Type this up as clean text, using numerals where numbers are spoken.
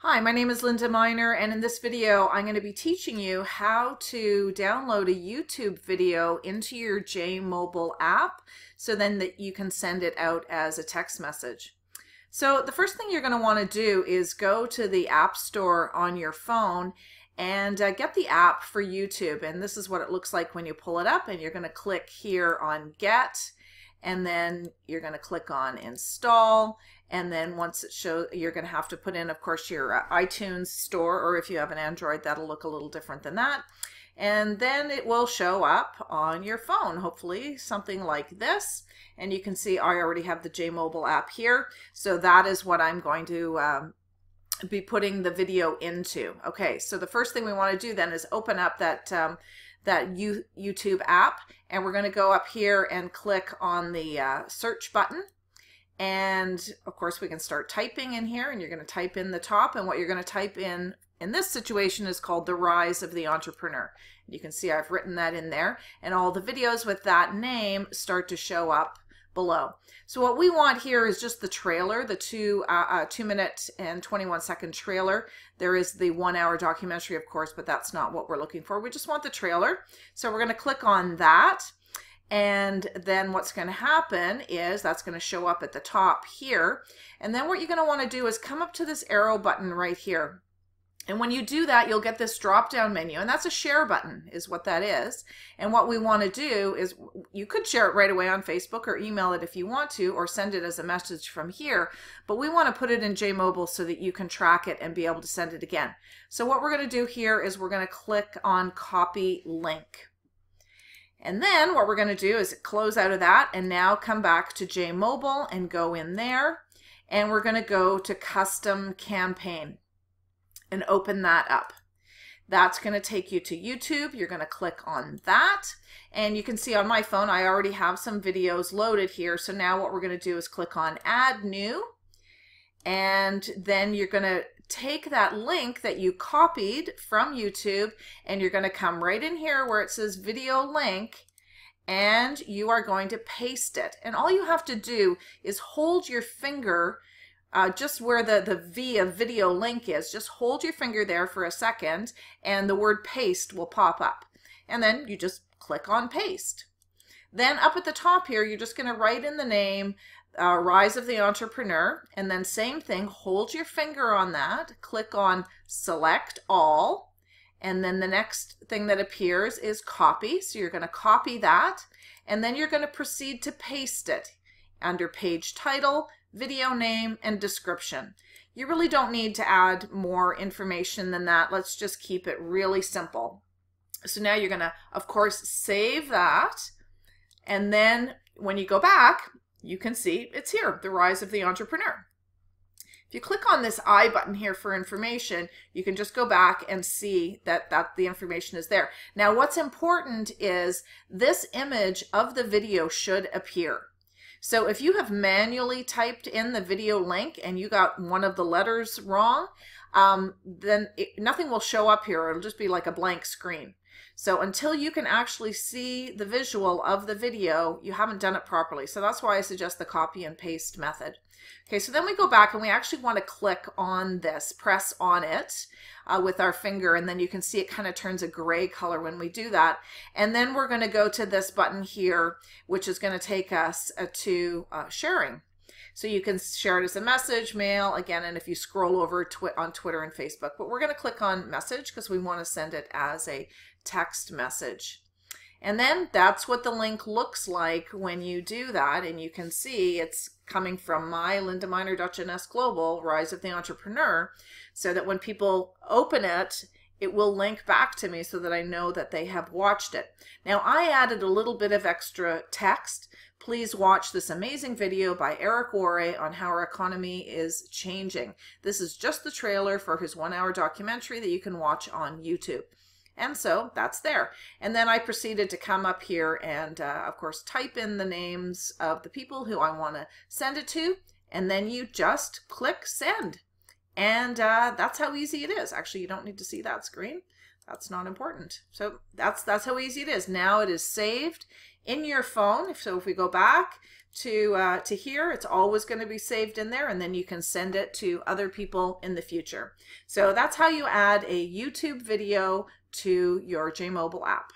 Hi, my name is Linda Miner, and in this video I'm going to be teaching you how to download a YouTube video into your JMobile app so then that you can send it out as a text message. So the first thing you're going to want to do is go to the App Store on your phone and get the app for YouTube, and this is what it looks like when you pull it up, and you're going to click here on Get, and then you're going to click on Install, and then once it shows, you're going to have to put in, of course, your iTunes store, or if you have an Android, that'll look a little different than that. And then it will show up on your phone, hopefully something like this. And you can see I already have the JMobile app here, so that is what I'm going to be putting the video into. Okay, so the first thing we want to do then is open up that YouTube app, and we're going to go up here and click on the search button. And of course we can start typing in here, and you're going to type in the top, and what you're going to type in this situation is called The Rise of the Entrepreneur. You can see I've written that in there, and all the videos with that name start to show up below. So what we want here is just the trailer, the 2-minute and 21-second trailer. There is the 1-hour documentary, of course, but that's not what we're looking for. We just want the trailer. So we're going to click on that. And then what's going to happen is that's going to show up at the top here. And then what you're going to want to do is come up to this arrow button right here. And when you do that, you'll get this drop down menu, and that's a share button is what that is. And what we want to do is, you could share it right away on Facebook or email it if you want to, or send it as a message from here, but we want to put it in JMobile so that you can track it and be able to send it again. So what we're going to do here is we're going to click on copy link. And then what we're going to do is close out of that and now come back to JMobile and go in there, and we're going to go to custom campaign and open that up. That's going to take you to YouTube. You're going to click on that, and you can see on my phone I already have some videos loaded here. So now what we're going to do is click on Add New, and then you're going to take that link that you copied from YouTube, and you're going to come right in here where it says video link, and you are going to paste it. And all you have to do is hold your finger just where the V of video link is. Just hold your finger there for a second, and the word paste will pop up. And then you just click on paste. Then up at the top here, you're just going to write in the name, Rise of the Entrepreneur, and then same thing, hold your finger on that, click on select all, and then the next thing that appears is copy. So you're going to copy that, and then you're going to proceed to paste it under page title, video name, and description. You really don't need to add more information than that. Let's just keep it really simple. So now you're going to, of course, save that, and then when you go back, you can see it's here, The Rise of the Entrepreneur. If you click on this I button here for information, you can just go back and see that the information is there. Now what's important is this image of the video should appear. So if you have manually typed in the video link and you got one of the letters wrong, then nothing will show up here. It'll just be like a blank screen. So until you can actually see the visual of the video, you haven't done it properly. So that's why I suggest the copy and paste method. Okay, so then we go back and we actually want to click on this, press on it with our finger, and then you can see it kind of turns a gray color when we do that. And then we're going to go to this button here, which is going to take us to sharing. So you can share it as a message, mail, again, and if you scroll over on Twitter and Facebook. But we're going to click on message because we want to send it as a text message. And then that's what the link looks like when you do that, and you can see it's coming from my Linda Miner .NS Global, Rise of the Entrepreneur, so that when people open it, it will link back to me so that I know that they have watched it. Now I added a little bit of extra text. Please watch this amazing video by Eric Worre on how our economy is changing. This is just the trailer for his 1-hour documentary that you can watch on YouTube. And so that's there. And then I proceeded to come up here and, of course, type in the names of the people who I want to send it to. And then you just click send. And that's how easy it is. Actually, you don't need to see that screen. That's not important. So that's how easy it is. Now it is saved in your phone. So if we go back to here. It's always going to be saved in there, and then you can send it to other people in the future. So that's how you add a YouTube video to your JMobile app.